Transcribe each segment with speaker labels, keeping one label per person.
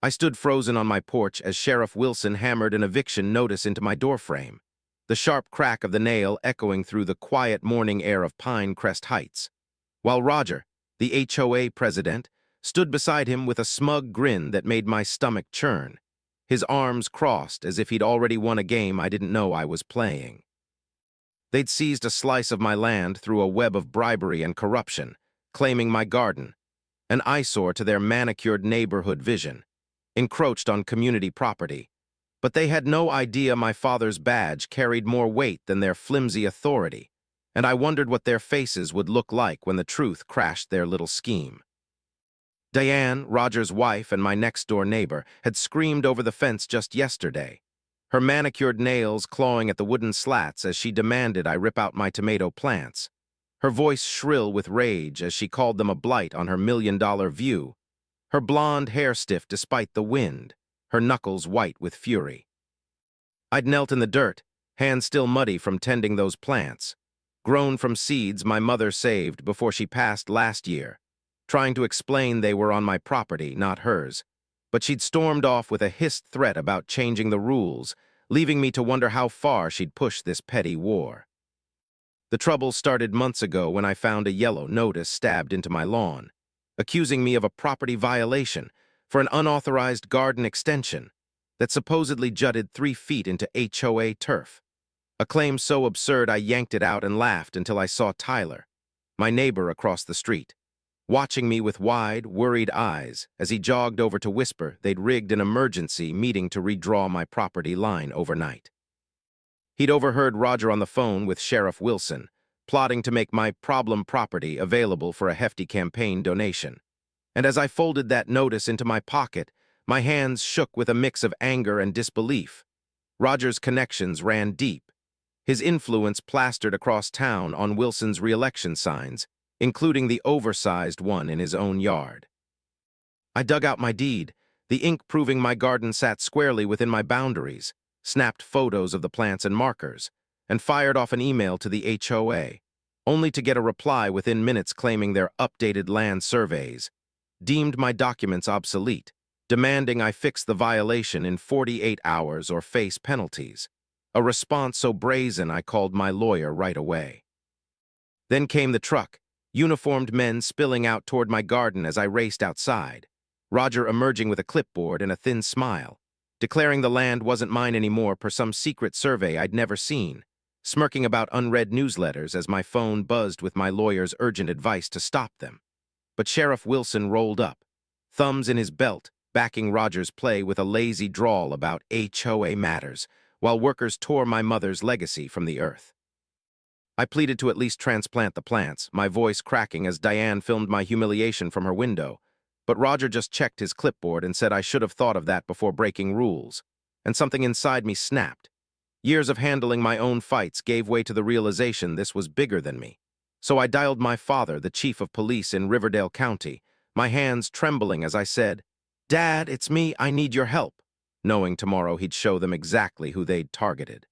Speaker 1: I stood frozen on my porch as Sheriff Wilson hammered an eviction notice into my doorframe, the sharp crack of the nail echoing through the quiet morning air of Pinecrest Heights, while Roger, the HOA president, stood beside him with a smug grin that made my stomach churn, his arms crossed as if he'd already won a game I didn't know I was playing. They'd seized a slice of my land through a web of bribery and corruption, claiming my garden, an eyesore to their manicured neighborhood vision, encroached on community property. But they had no idea my father's badge carried more weight than their flimsy authority, and I wondered what their faces would look like when the truth crashed their little scheme. Diane, Roger's wife and my next-door neighbor, had screamed over the fence just yesterday, her manicured nails clawing at the wooden slats as she demanded I rip out my tomato plants, her voice shrill with rage as she called them a blight on her million-dollar view, her blonde hair stiff despite the wind, her knuckles white with fury. I'd knelt in the dirt, hands still muddy from tending those plants, grown from seeds my mother saved before she passed last year, trying to explain they were on my property, not hers. But she'd stormed off with a hissed threat about changing the rules, leaving me to wonder how far she'd push this petty war. The trouble started months ago when I found a yellow notice stabbed into my lawn, accusing me of a property violation for an unauthorized garden extension that supposedly jutted 3 feet into HOA turf. A claim so absurd I yanked it out and laughed until I saw Tyler, my neighbor across the street, watching me with wide, worried eyes as he jogged over to whisper they'd rigged an emergency meeting to redraw my property line overnight. He'd overheard Roger on the phone with Sheriff Wilson, plotting to make my problem property available for a hefty campaign donation. And as I folded that notice into my pocket, my hands shook with a mix of anger and disbelief. Roger's connections ran deep, his influence plastered across town on Wilson's re-election signs, including the oversized one in his own yard. I dug out my deed, the ink proving my garden sat squarely within my boundaries, snapped photos of the plants and markers, and fired off an email to the HOA, only to get a reply within minutes claiming their updated land surveys deemed my documents obsolete, demanding I fix the violation in 48 hours or face penalties, a response so brazen I called my lawyer right away. Then came the truck, uniformed men spilling out toward my garden as I raced outside, Roger emerging with a clipboard and a thin smile, declaring the land wasn't mine anymore per some secret survey I'd never seen, smirking about unread newsletters as my phone buzzed with my lawyer's urgent advice to stop them. But Sheriff Wilson rolled up, thumbs in his belt, backing Roger's play with a lazy drawl about HOA matters, while workers tore my mother's legacy from the earth. I pleaded to at least transplant the plants, my voice cracking as Diane filmed my humiliation from her window, but Roger just checked his clipboard and said I should have thought of that before breaking rules, and something inside me snapped. Years of handling my own fights gave way to the realization this was bigger than me. So I dialed my father, the chief of police in Riverdale County, my hands trembling as I said, "Dad, it's me, I need your help," knowing tomorrow he'd show them exactly who they'd targeted.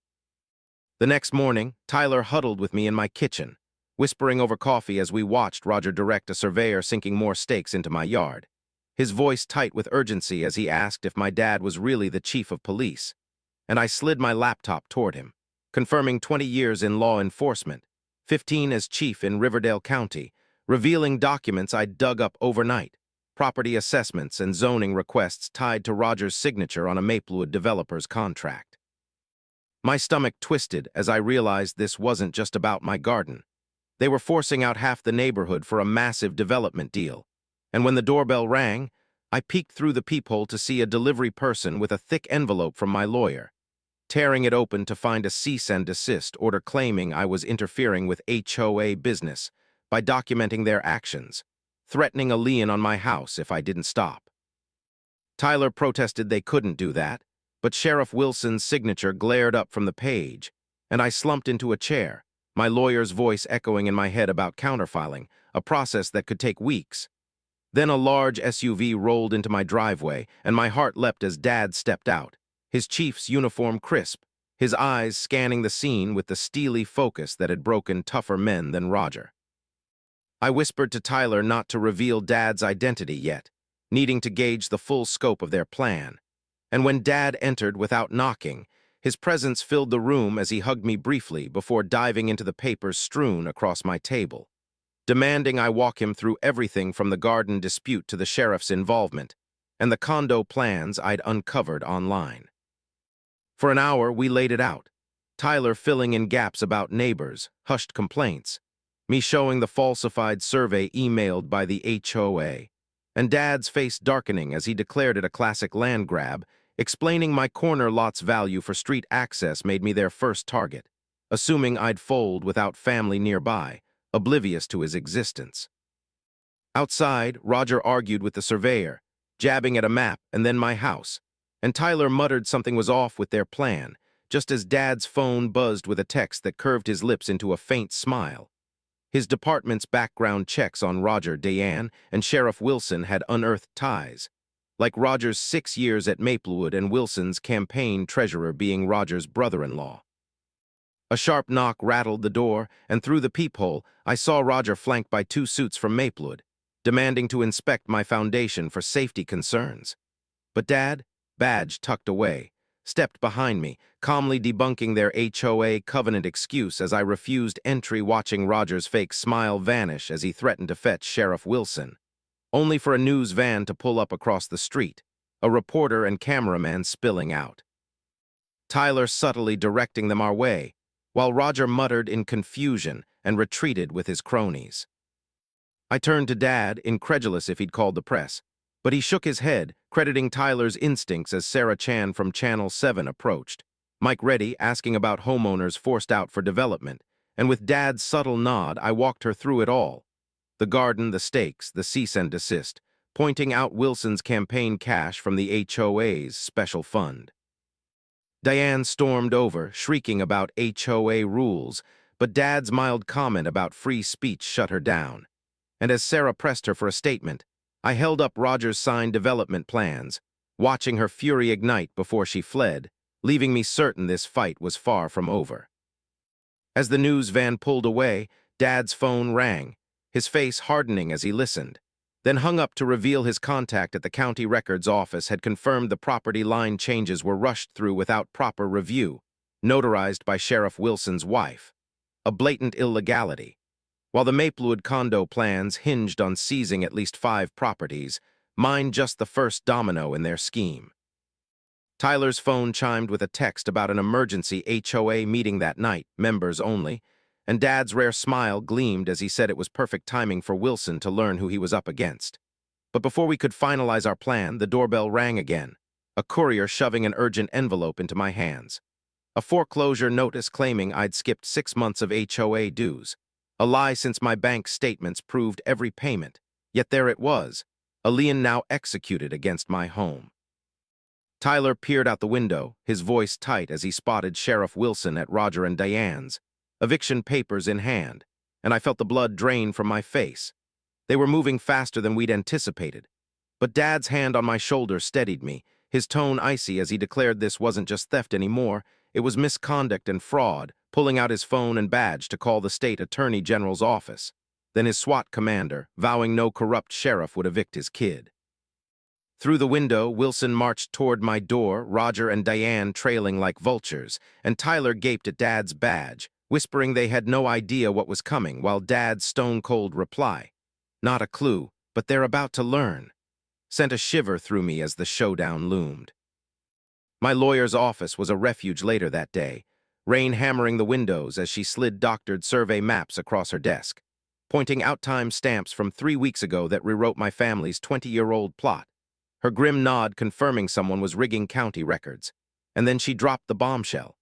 Speaker 1: The next morning, Tyler huddled with me in my kitchen, whispering over coffee as we watched Roger direct a surveyor sinking more stakes into my yard, his voice tight with urgency as he asked if my dad was really the chief of police. And I slid my laptop toward him, confirming 20 years in law enforcement, 15 as chief in Riverdale County, revealing documents I'd dug up overnight, property assessments and zoning requests tied to Roger's signature on a Maplewood developer's contract. My stomach twisted as I realized this wasn't just about my garden. They were forcing out half the neighborhood for a massive development deal, and when the doorbell rang, I peeked through the peephole to see a delivery person with a thick envelope from my lawyer, tearing it open to find a cease and desist order claiming I was interfering with HOA business by documenting their actions, threatening a lien on my house if I didn't stop. Tyler protested they couldn't do that, but Sheriff Wilson's signature glared up from the page, and I slumped into a chair, my lawyer's voice echoing in my head about counterfiling, a process that could take weeks. Then a large SUV rolled into my driveway, and my heart leapt as Dad stepped out, his chief's uniform crisp, his eyes scanning the scene with the steely focus that had broken tougher men than Roger. I whispered to Tyler not to reveal Dad's identity yet, needing to gauge the full scope of their plan. And when Dad entered without knocking, his presence filled the room as he hugged me briefly before diving into the papers strewn across my table, demanding I walk him through everything from the garden dispute to the sheriff's involvement and the condo plans I'd uncovered online. For an hour, we laid it out, Tyler filling in gaps about neighbors, hushed complaints, me showing the falsified survey emailed by the HOA, and Dad's face darkening as he declared it a classic land grab, explaining my corner lot's value for street access made me their first target, assuming I'd fold without family nearby, oblivious to his existence. Outside, Roger argued with the surveyor, jabbing at a map and then my house, and Tyler muttered something was off with their plan, just as Dad's phone buzzed with a text that curved his lips into a faint smile. His department's background checks on Roger, Diane, and Sheriff Wilson had unearthed ties, like Roger's 6 years at Maplewood and Wilson's campaign treasurer being Roger's brother-in-law. A sharp knock rattled the door, and through the peephole, I saw Roger flanked by 2 suits from Maplewood, demanding to inspect my foundation for safety concerns. But Dad, badge tucked away, stepped behind me, calmly debunking their HOA covenant excuse as I refused entry, watching Roger's fake smile vanish as he threatened to fetch Sheriff Wilson, only for a news van to pull up across the street, a reporter and cameraman spilling out. Tyler subtly directing them our way, while Roger muttered in confusion and retreated with his cronies. I turned to Dad, incredulous if he'd called the press, but he shook his head, crediting Tyler's instincts as Sarah Chan from Channel 7 approached, Mike Reddy asking about homeowners forced out for development, and with Dad's subtle nod, I walked her through it all. The garden, the stakes, the cease and desist, pointing out Wilson's campaign cash from the HOA's special fund. Diane stormed over, shrieking about HOA rules, but Dad's mild comment about free speech shut her down. And as Sarah pressed her for a statement, I held up Roger's signed development plans, watching her fury ignite before she fled, leaving me certain this fight was far from over. As the news van pulled away, Dad's phone rang, his face hardening as he listened, then hung up to reveal his contact at the county records office had confirmed the property line changes were rushed through without proper review, notarized by Sheriff Wilson's wife. A blatant illegality. While the Maplewood condo plans hinged on seizing at least 5 properties, mine just the first domino in their scheme. Tyler's phone chimed with a text about an emergency HOA meeting that night, members only, and Dad's rare smile gleamed as he said it was perfect timing for Wilson to learn who he was up against. But before we could finalize our plan, the doorbell rang again, a courier shoving an urgent envelope into my hands. A foreclosure notice claiming I'd skipped 6 months of HOA dues. A lie since my bank statements proved every payment. Yet there it was, a lien now executed against my home. Tyler peered out the window, his voice tight as he spotted Sheriff Wilson at Roger and Diane's, eviction papers in hand, and I felt the blood drain from my face. They were moving faster than we'd anticipated. But Dad's hand on my shoulder steadied me, his tone icy as he declared this wasn't just theft anymore, it was misconduct and fraud, pulling out his phone and badge to call the state attorney general's office, then his SWAT commander, vowing no corrupt sheriff would evict his kid. Through the window, Wilson marched toward my door, Roger and Diane trailing like vultures, and Tyler gaped at Dad's badge, whispering they had no idea what was coming, while Dad's stone-cold reply, "Not a clue, but they're about to learn," sent a shiver through me as the showdown loomed. My lawyer's office was a refuge later that day, rain hammering the windows as she slid doctored survey maps across her desk, pointing out time stamps from 3 weeks ago that rewrote my family's 20-year-old plot, her grim nod confirming someone was rigging county records. And then she dropped the bombshell.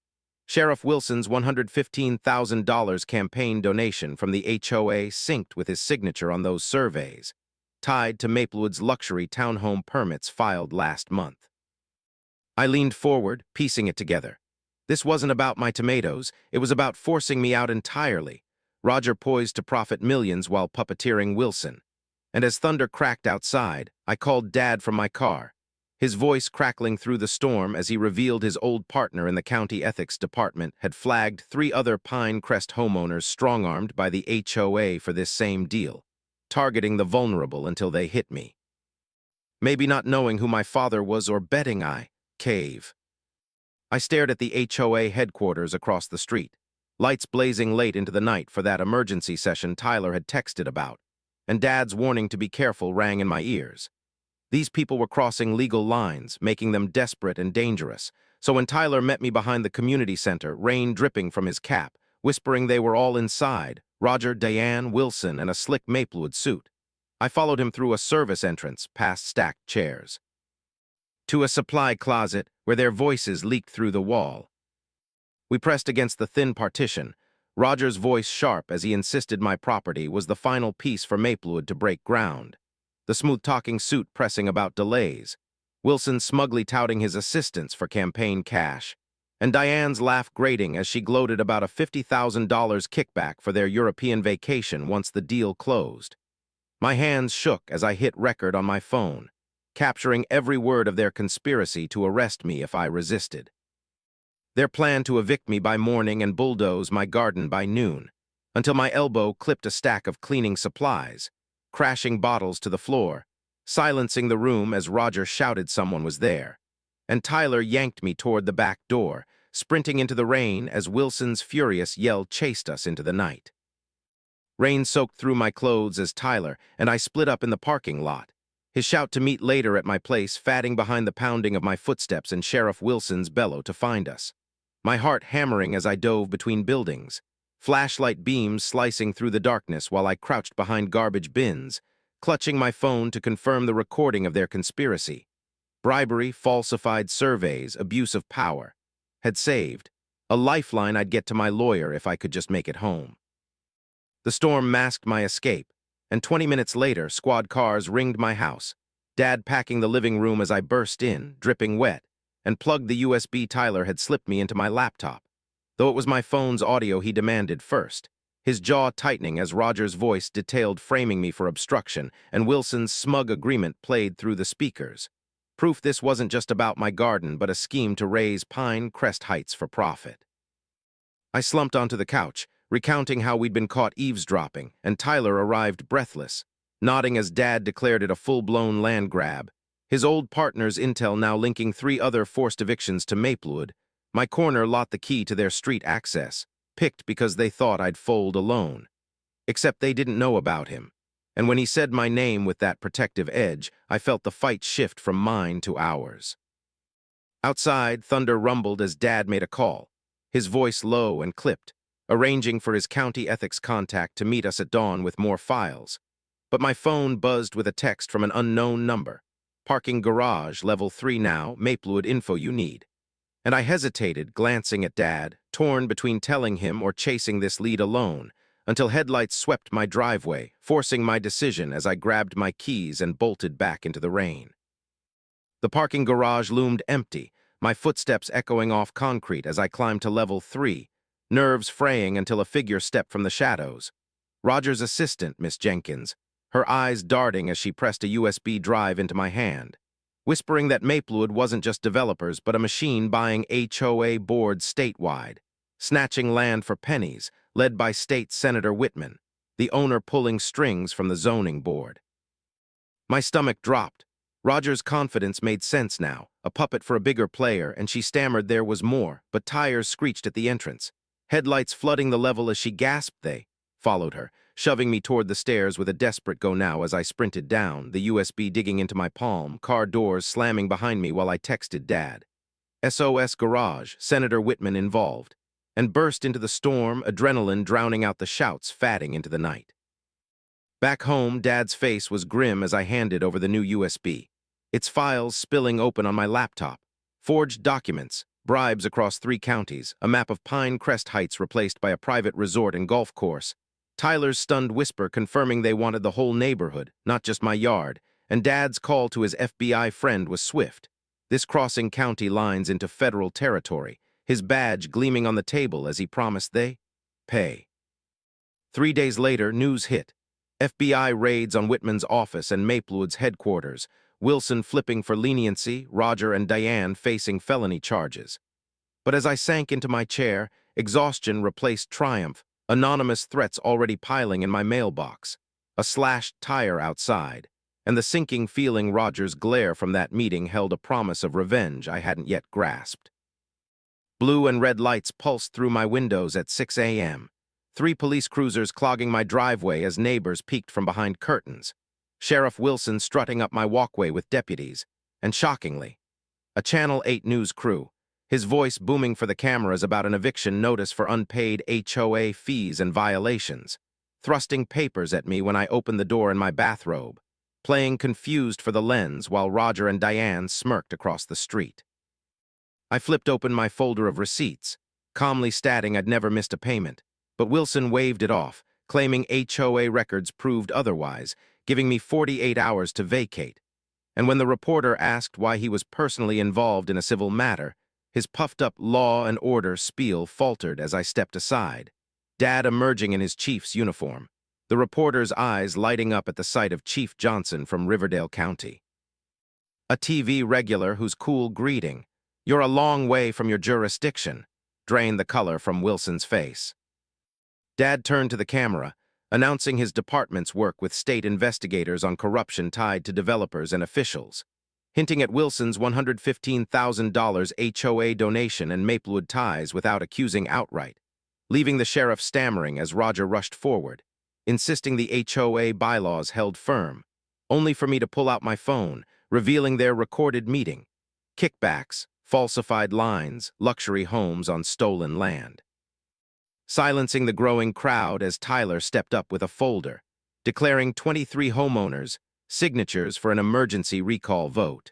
Speaker 1: Sheriff Wilson's $115,000 campaign donation from the HOA synced with his signature on those surveys, tied to Maplewood's luxury townhome permits filed last month. I leaned forward, piecing it together. This wasn't about my tomatoes, it was about forcing me out entirely, Roger poised to profit millions while puppeteering Wilson. And as thunder cracked outside, I called Dad from my car, his voice crackling through the storm as he revealed his old partner in the county ethics department had flagged 3 other Pinecrest homeowners strong-armed by the HOA for this same deal, targeting the vulnerable until they hit me. maybe not knowing who my father was or betting I cave. I stared at the HOA headquarters across the street, lights blazing late into the night for that emergency session Tyler had texted about, and Dad's warning to be careful rang in my ears. These people were crossing legal lines, making them desperate and dangerous, so when Tyler met me behind the community center, rain dripping from his cap, whispering they were all inside, Roger, Diane, Wilson, and a slick Maplewood suit, I followed him through a service entrance, past stacked chairs, to a supply closet where their voices leaked through the wall. We pressed against the thin partition, Roger's voice sharp as he insisted my property was the final piece for Maplewood to break ground, the smooth-talking suit pressing about delays, Wilson smugly touting his assistance for campaign cash, and Diane's laugh grating as she gloated about a $50,000 kickback for their European vacation once the deal closed. My hands shook as I hit record on my phone, capturing every word of their conspiracy to arrest me if I resisted. Their plan to evict me by morning and bulldoze my garden by noon, until my elbow clipped a stack of cleaning supplies, crashing bottles to the floor, silencing the room as Roger shouted someone was there, and Tyler yanked me toward the back door, sprinting into the rain as Wilson's furious yell chased us into the night. Rain soaked through my clothes as Tyler and I split up in the parking lot, his shout to meet later at my place fatting behind the pounding of my footsteps and Sheriff Wilson's bellow to find us, my heart hammering as I dove between buildings, flashlight beams slicing through the darkness while I crouched behind garbage bins, clutching my phone to confirm the recording of their conspiracy. Bribery, falsified surveys, abuse of power. Had saved. A lifeline I'd get to my lawyer if I could just make it home. The storm masked my escape, and 20 minutes later, squad cars ringed my house, Dad packing the living room as I burst in, dripping wet, and plugged the USB Tyler had slipped me into my laptop, though it was my phone's audio he demanded first, his jaw tightening as Roger's voice detailed framing me for obstruction and Wilson's smug agreement played through the speakers. Proof this wasn't just about my garden but a scheme to raise Pine Crest Heights for profit. I slumped onto the couch, recounting how we'd been caught eavesdropping, and Tyler arrived breathless, nodding as Dad declared it a full-blown land grab, his old partner's intel now linking 3 other forced evictions to Maplewood. My corner lot the key to their street access, picked because they thought I'd fold alone. Except they didn't know about him, and when he said my name with that protective edge, I felt the fight shift from mine to ours. Outside, thunder rumbled as Dad made a call, his voice low and clipped, arranging for his county ethics contact to meet us at dawn with more files. But my phone buzzed with a text from an unknown number. Parking garage, level 3 now, Maplewood info you need. And I hesitated, glancing at Dad, torn between telling him or chasing this lead alone, until headlights swept my driveway, forcing my decision as I grabbed my keys and bolted back into the rain. The parking garage loomed empty, my footsteps echoing off concrete as I climbed to level 3, nerves fraying until a figure stepped from the shadows. Roger's assistant, Miss Jenkins, her eyes darting as she pressed a USB drive into my hand, whispering that Maplewood wasn't just developers but a machine buying HOA boards statewide, snatching land for pennies, led by State Senator Whitman, the owner pulling strings from the zoning board. My stomach dropped. Roger's confidence made sense now, a puppet for a bigger player, and she stammered there was more, but tires screeched at the entrance. Headlights flooding the level as she gasped they followed her, shoving me toward the stairs with a desperate go now as I sprinted down, the USB digging into my palm, car doors slamming behind me while I texted Dad. SOS garage, Senator Whitman involved, and burst into the storm, adrenaline drowning out the shouts fatting into the night. Back home, Dad's face was grim as I handed over the new USB, its files spilling open on my laptop, forged documents, bribes across 3 counties, a map of Pine Crest Heights replaced by a private resort and golf course, Tyler's stunned whisper confirming they wanted the whole neighborhood, not just my yard, and Dad's call to his FBI friend was swift, this crossing county lines into federal territory, his badge gleaming on the table as he promised they pay. 3 days later, news hit. FBI raids on Whitman's office and Maplewood's headquarters, Wilson flipping for leniency, Roger and Diane facing felony charges. But as I sank into my chair, exhaustion replaced triumph, anonymous threats already piling in my mailbox, a slashed tire outside, and the sinking feeling Roger's glare from that meeting held a promise of revenge I hadn't yet grasped. Blue and red lights pulsed through my windows at 6 a.m. 3 police cruisers clogging my driveway as neighbors peeked from behind curtains. Sheriff Wilson strutting up my walkway with deputies. And shockingly, a Channel 8 news crew, his voice booming for the cameras about an eviction notice for unpaid HOA fees and violations, thrusting papers at me when I opened the door in my bathrobe, playing confused for the lens while Roger and Diane smirked across the street. I flipped open my folder of receipts, calmly stating I'd never missed a payment, but Wilson waved it off, claiming HOA records proved otherwise, giving me 48 hours to vacate. And when the reporter asked why he was personally involved in a civil matter, his puffed-up law and order spiel faltered as I stepped aside, Dad emerging in his chief's uniform, the reporter's eyes lighting up at the sight of Chief Johnson from Riverdale County. A TV regular whose cool greeting, "You're a long way from your jurisdiction," drained the color from Wilson's face. Dad turned to the camera, announcing his department's work with state investigators on corruption tied to developers and officials, hinting at Wilson's $115,000 HOA donation and Maplewood ties without accusing outright, leaving the sheriff stammering as Roger rushed forward, insisting the HOA bylaws held firm, only for me to pull out my phone, revealing their recorded meeting. Kickbacks, falsified lines, luxury homes on stolen land. Silencing the growing crowd as Tyler stepped up with a folder, declaring 23 homeowners, signatures for an emergency recall vote.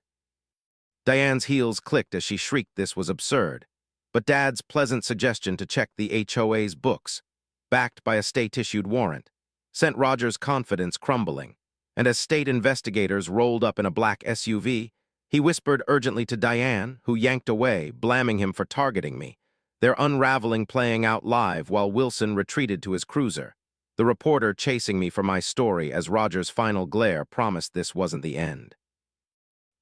Speaker 1: Diane's heels clicked as she shrieked this was absurd, but Dad's pleasant suggestion to check the HOA's books, backed by a state-issued warrant, sent Roger's confidence crumbling, and as state investigators rolled up in a black SUV, he whispered urgently to Diane, who yanked away, blaming him for targeting me, their unraveling playing out live while Wilson retreated to his cruiser, the reporter chasing me for my story as Roger's final glare promised this wasn't the end.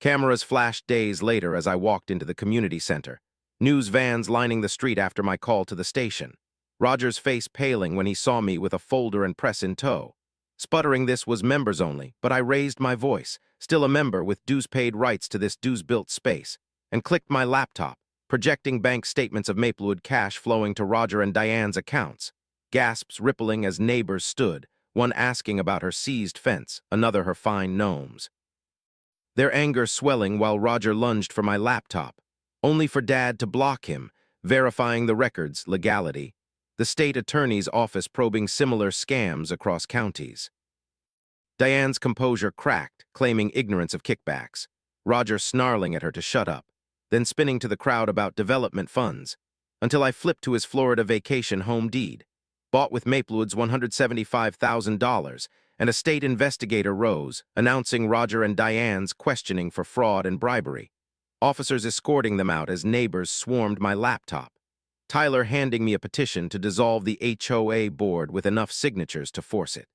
Speaker 1: Cameras flashed days later as I walked into the community center, news vans lining the street after my call to the station, Roger's face paling when he saw me with a folder and press in tow. Sputtering this was members only, but I raised my voice, still a member with dues-paid rights to this dues-built space, and clicked my laptop, projecting bank statements of Maplewood cash flowing to Roger and Diane's accounts, gasps rippling as neighbors stood, one asking about her seized fence, another her fine gnomes. Their anger swelling while Roger lunged for my laptop, only for Dad to block him, verifying the record's legality, the state attorney's office probing similar scams across counties. Diane's composure cracked, claiming ignorance of kickbacks, Roger snarling at her to shut up, then spinning to the crowd about development funds, until I flipped to his Florida vacation home deed, bought with Maplewood's $175,000, and a state investigator rose, announcing Roger and Diane's questioning for fraud and bribery, officers escorting them out as neighbors swarmed my laptop, Tyler handing me a petition to dissolve the HOA board with enough signatures to force it.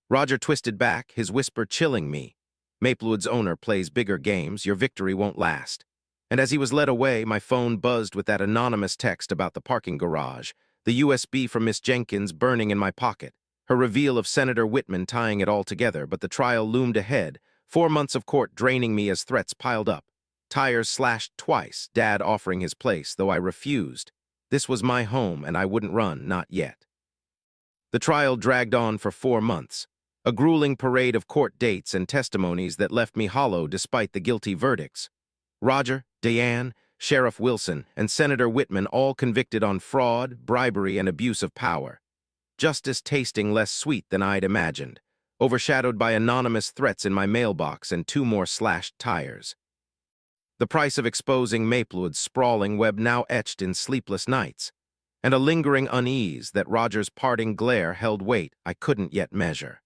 Speaker 1: Roger twisted back, his whisper chilling me, "Maplewood's owner plays bigger games, your victory won't last." And as he was led away, my phone buzzed with that anonymous text about the parking garage, the USB from Miss Jenkins burning in my pocket, her reveal of Senator Whitman tying it all together, but the trial loomed ahead, 4 months of court draining me as threats piled up. Tires slashed twice, Dad offering his place, though I refused. This was my home, and I wouldn't run, not yet. The trial dragged on for 4 months, a grueling parade of court dates and testimonies that left me hollow despite the guilty verdicts. Roger, Diane, Sheriff Wilson, and Senator Whitman all convicted on fraud, bribery, and abuse of power. Justice tasting less sweet than I'd imagined, overshadowed by anonymous threats in my mailbox and 2 more slashed tires. The price of exposing Maplewood's sprawling web now etched in sleepless nights, and a lingering unease that Roger's parting glare held weight I couldn't yet measure.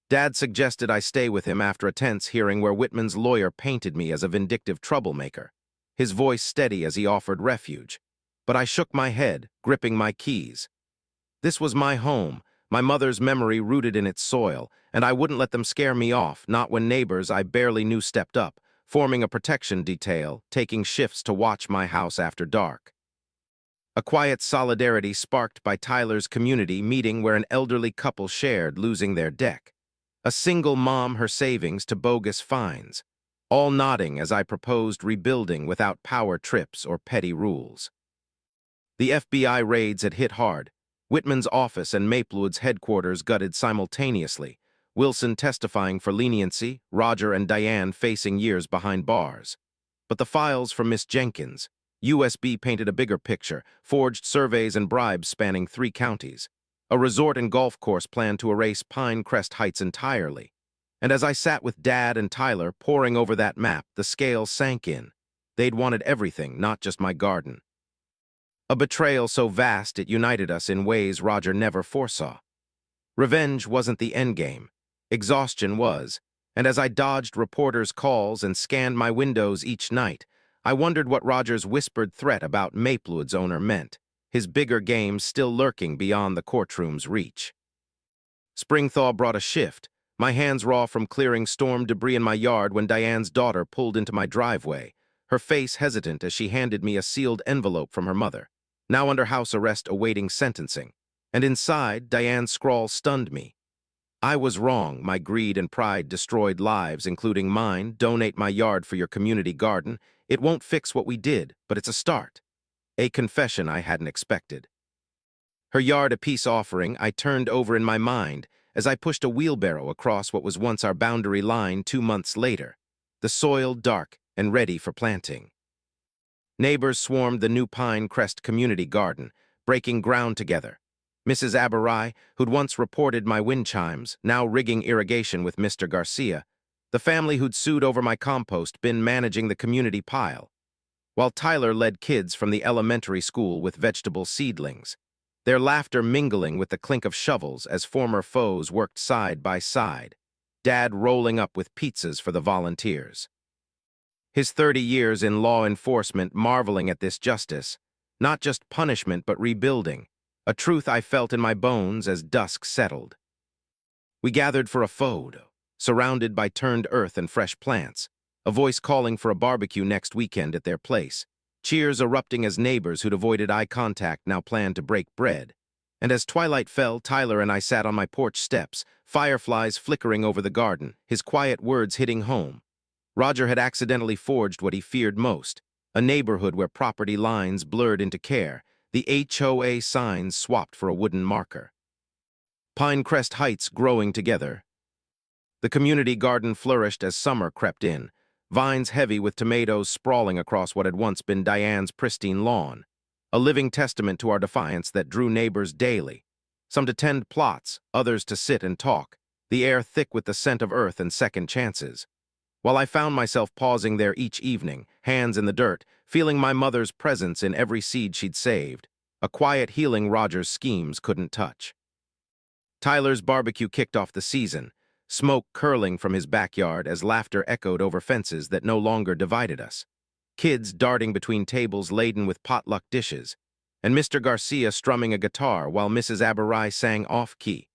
Speaker 1: Dad suggested I stay with him after a tense hearing where Whitman's lawyer painted me as a vindictive troublemaker, his voice steady as he offered refuge. But I shook my head, gripping my keys. This was my home, my mother's memory rooted in its soil, and I wouldn't let them scare me off, not when neighbors I barely knew stepped up, forming a protection detail, taking shifts to watch my house after dark. A quiet solidarity sparked by Tyler's community meeting where an elderly couple shared losing their deck. A single mom her savings to bogus fines, all nodding as I proposed rebuilding without power trips or petty rules. The FBI raids had hit hard. Whitman's office and Maplewood's headquarters gutted simultaneously, Wilson testifying for leniency, Roger and Diane facing years behind bars. But the files from Miss Jenkins, USB painted a bigger picture, forged surveys and bribes spanning 3 counties, a resort and golf course planned to erase Pine Crest Heights entirely. And as I sat with Dad and Tyler poring over that map, the scale sank in. They'd wanted everything, not just my garden. A betrayal so vast it united us in ways Roger never foresaw. Revenge wasn't the endgame. Exhaustion was, and as I dodged reporters' calls and scanned my windows each night, I wondered what Roger's whispered threat about Maplewood's owner meant, his bigger game still lurking beyond the courtroom's reach. Spring thaw brought a shift, my hands raw from clearing storm debris in my yard when Diane's daughter pulled into my driveway, her face hesitant as she handed me a sealed envelope from her mother, now under house arrest awaiting sentencing, and inside, Diane's scrawl stunned me. I was wrong, my greed and pride destroyed lives, including mine. Donate my yard for your community garden. It won't fix what we did, but it's a start. A confession I hadn't expected. Her yard a peace offering I turned over in my mind as I pushed a wheelbarrow across what was once our boundary line 2 months later, the soil dark and ready for planting. Neighbors swarmed the new Pine Crest community garden, breaking ground together. Mrs. Abarai, who'd once reported my wind chimes, now rigging irrigation with Mr. Garcia, the family who'd sued over my compost bin managing the community pile, while Tyler led kids from the elementary school with vegetable seedlings, their laughter mingling with the clink of shovels as former foes worked side by side, Dad rolling up with pizzas for the volunteers. His 30 years in law enforcement marveling at this justice, not just punishment but rebuilding, a truth I felt in my bones as dusk settled. We gathered for a photo, surrounded by turned earth and fresh plants, a voice calling for a barbecue next weekend at their place, cheers erupting as neighbors who'd avoided eye contact now planned to break bread. And as twilight fell, Tyler and I sat on my porch steps, fireflies flickering over the garden, his quiet words hitting home. Roger had accidentally forged what he feared most, a neighborhood where property lines blurred into care, the HOA signs swapped for a wooden marker. Pine Crest Heights growing together. The community garden flourished as summer crept in, vines heavy with tomatoes sprawling across what had once been Diane's pristine lawn, a living testament to our defiance that drew neighbors daily, some to tend plots, others to sit and talk, the air thick with the scent of earth and second chances. While I found myself pausing there each evening, hands in the dirt, feeling my mother's presence in every seed she'd saved, a quiet healing Roger's schemes couldn't touch. Tyler's barbecue kicked off the season, smoke curling from his backyard as laughter echoed over fences that no longer divided us, kids darting between tables laden with potluck dishes, and Mr. Garcia strumming a guitar while Mrs. Abarai sang off-key,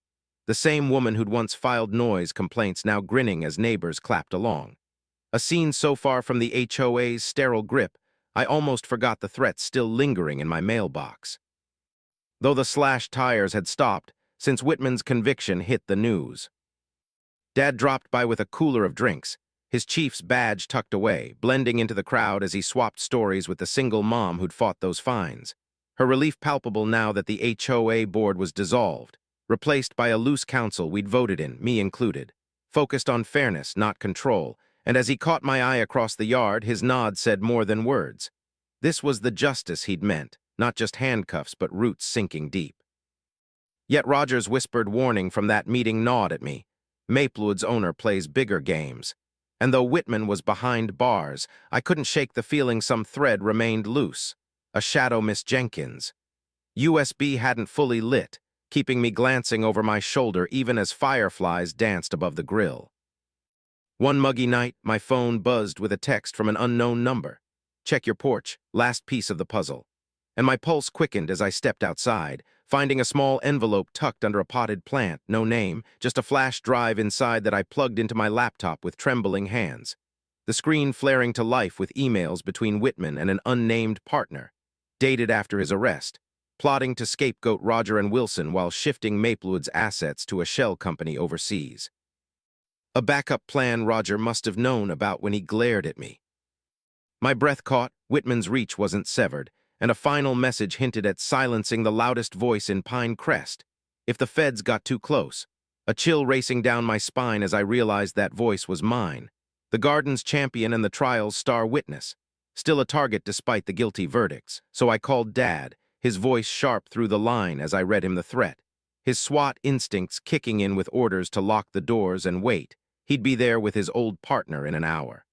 Speaker 1: the same woman who'd once filed noise complaints now grinning as neighbors clapped along. A scene so far from the HOA's sterile grip, I almost forgot the threat still lingering in my mailbox. Though the slashed tires had stopped since Whitman's conviction hit the news. Dad dropped by with a cooler of drinks, his chief's badge tucked away, blending into the crowd as he swapped stories with the single mom who'd fought those fines, her relief palpable now that the HOA board was dissolved, replaced by a loose council we'd voted in, me included, focused on fairness, not control, and as he caught my eye across the yard, his nod said more than words. This was the justice he'd meant, not just handcuffs but roots sinking deep. Yet Roger's whispered warning from that meeting gnawed at me. Maplewood's owner plays bigger games. And though Whitman was behind bars, I couldn't shake the feeling some thread remained loose. A shadow Miss Jenkins. USB hadn't fully lit, keeping me glancing over my shoulder even as fireflies danced above the grill. One muggy night, my phone buzzed with a text from an unknown number. Check your porch, last piece of the puzzle. And my pulse quickened as I stepped outside, finding a small envelope tucked under a potted plant, no name, just a flash drive inside that I plugged into my laptop with trembling hands. The screen flaring to life with emails between Whitman and an unnamed partner, dated after his arrest, plotting to scapegoat Roger and Wilson while shifting Maplewood's assets to a shell company overseas. A backup plan Roger must have known about when he glared at me. My breath caught, Whitman's reach wasn't severed, and a final message hinted at silencing the loudest voice in Pine Crest. If the feds got too close, a chill racing down my spine as I realized that voice was mine. The garden's champion and the trial's star witness. Still a target despite the guilty verdicts, so I called Dad, his voice sharp through the line as I read him the threat. His SWAT instincts kicking in with orders to lock the doors and wait. He'd be there with his old partner in an hour.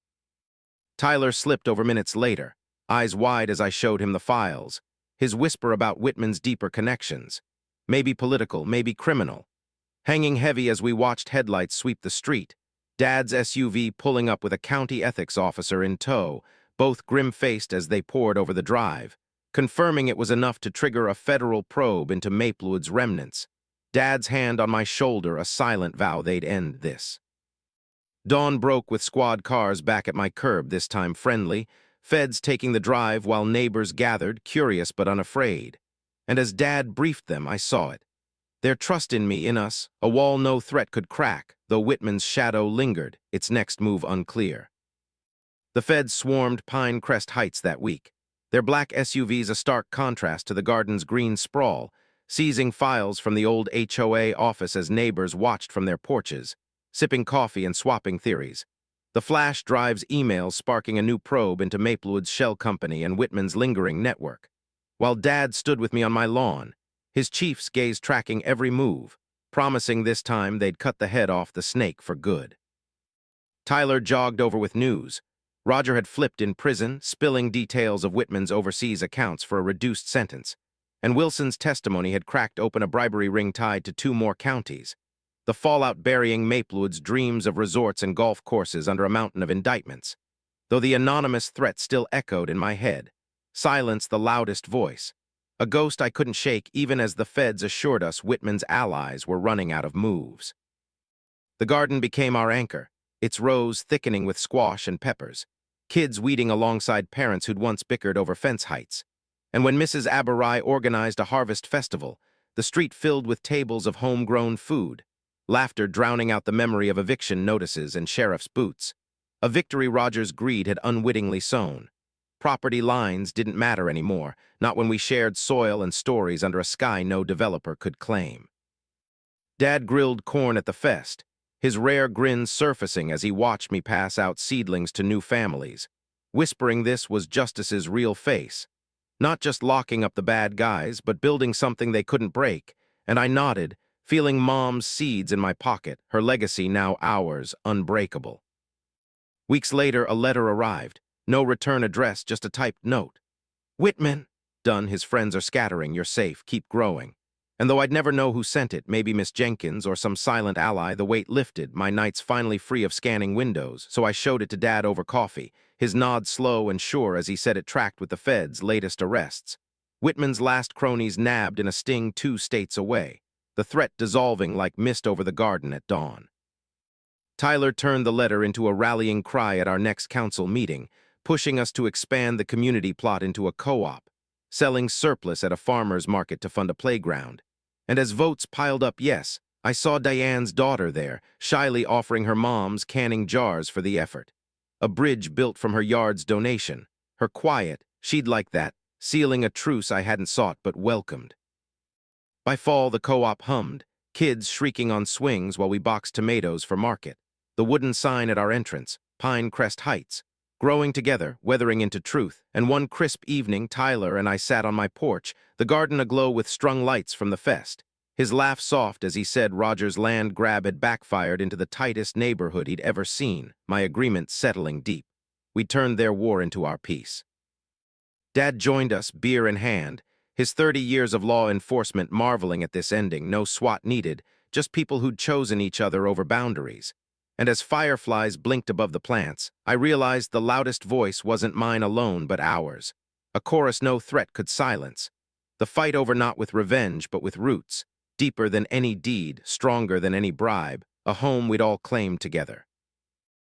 Speaker 1: Tyler slipped over minutes later, eyes wide as I showed him the files, his whisper about Whitman's deeper connections. Maybe political, maybe criminal. Hanging heavy as we watched headlights sweep the street, Dad's SUV pulling up with a county ethics officer in tow, both grim-faced as they poured over the drive, confirming it was enough to trigger a federal probe into Maplewood's remnants. Dad's hand on my shoulder, a silent vow they'd end this. Dawn broke with squad cars back at my curb, this time friendly, feds taking the drive while neighbors gathered, curious but unafraid. And as Dad briefed them, I saw it. Their trust in me, in us, a wall no threat could crack, though Whitman's shadow lingered, its next move unclear. The feds swarmed Pine Crest Heights that week, their black SUVs a stark contrast to the garden's green sprawl, seizing files from the old HOA office as neighbors watched from their porches, sipping coffee and swapping theories. The flash drive's emails sparking a new probe into Maplewood's shell company and Whitman's lingering network. While Dad stood with me on my lawn, his chief's gaze tracking every move, promising this time they'd cut the head off the snake for good. Tyler jogged over with news. Roger had flipped in prison, spilling details of Whitman's overseas accounts for a reduced sentence, and Wilson's testimony had cracked open a bribery ring tied to 2 more counties, the fallout burying Maplewood's dreams of resorts and golf courses under a mountain of indictments. Though the anonymous threat still echoed in my head, silence the loudest voice, a ghost I couldn't shake even as the feds assured us Whitman's allies were running out of moves. The garden became our anchor, its rows thickening with squash and peppers, kids weeding alongside parents who'd once bickered over fence heights. And when Mrs. Aberai organized a harvest festival, the street filled with tables of homegrown food, laughter drowning out the memory of eviction notices and sheriff's boots. A victory Roger's greed had unwittingly sown. Property lines didn't matter anymore, not when we shared soil and stories under a sky no developer could claim. Dad grilled corn at the fest, his rare grin surfacing as he watched me pass out seedlings to new families. Whispering this was Justice's real face. Not just locking up the bad guys, but building something they couldn't break, and I nodded, feeling Mom's seeds in my pocket, her legacy now ours, unbreakable. Weeks later, a letter arrived. No return address, just a typed note. Whitman. Done, his friends are scattering, you're safe, keep growing. And though I'd never know who sent it, maybe Miss Jenkins or some silent ally, the weight lifted, my nights finally free of scanning windows, so I showed it to Dad over coffee, his nod slow and sure as he said it tracked with the feds' latest arrests. Whitman's last cronies nabbed in a sting 2 states away, the threat dissolving like mist over the garden at dawn. Tyler turned the letter into a rallying cry at our next council meeting, pushing us to expand the community plot into a co-op, selling surplus at a farmer's market to fund a playground. And as votes piled up yes, I saw Diane's daughter there, shyly offering her mom's canning jars for the effort. A bridge built from her yard's donation, her quiet, she'd like that, sealing a truce I hadn't sought but welcomed. By fall, the co-op hummed, kids shrieking on swings while we boxed tomatoes for market, the wooden sign at our entrance, Pine Crest Heights, growing together, weathering into truth, and one crisp evening Tyler and I sat on my porch, the garden aglow with strung lights from the fest, his laugh soft as he said Roger's land grab had backfired into the tightest neighborhood he'd ever seen, my agreement settling deep. We turned their war into our peace. Dad joined us, beer in hand, his 30 years of law enforcement marveling at this ending, no SWAT needed, just people who'd chosen each other over boundaries. And as fireflies blinked above the plants, I realized the loudest voice wasn't mine alone but ours. A chorus no threat could silence. The fight over not with revenge but with roots, deeper than any deed, stronger than any bribe, a home we'd all claimed together.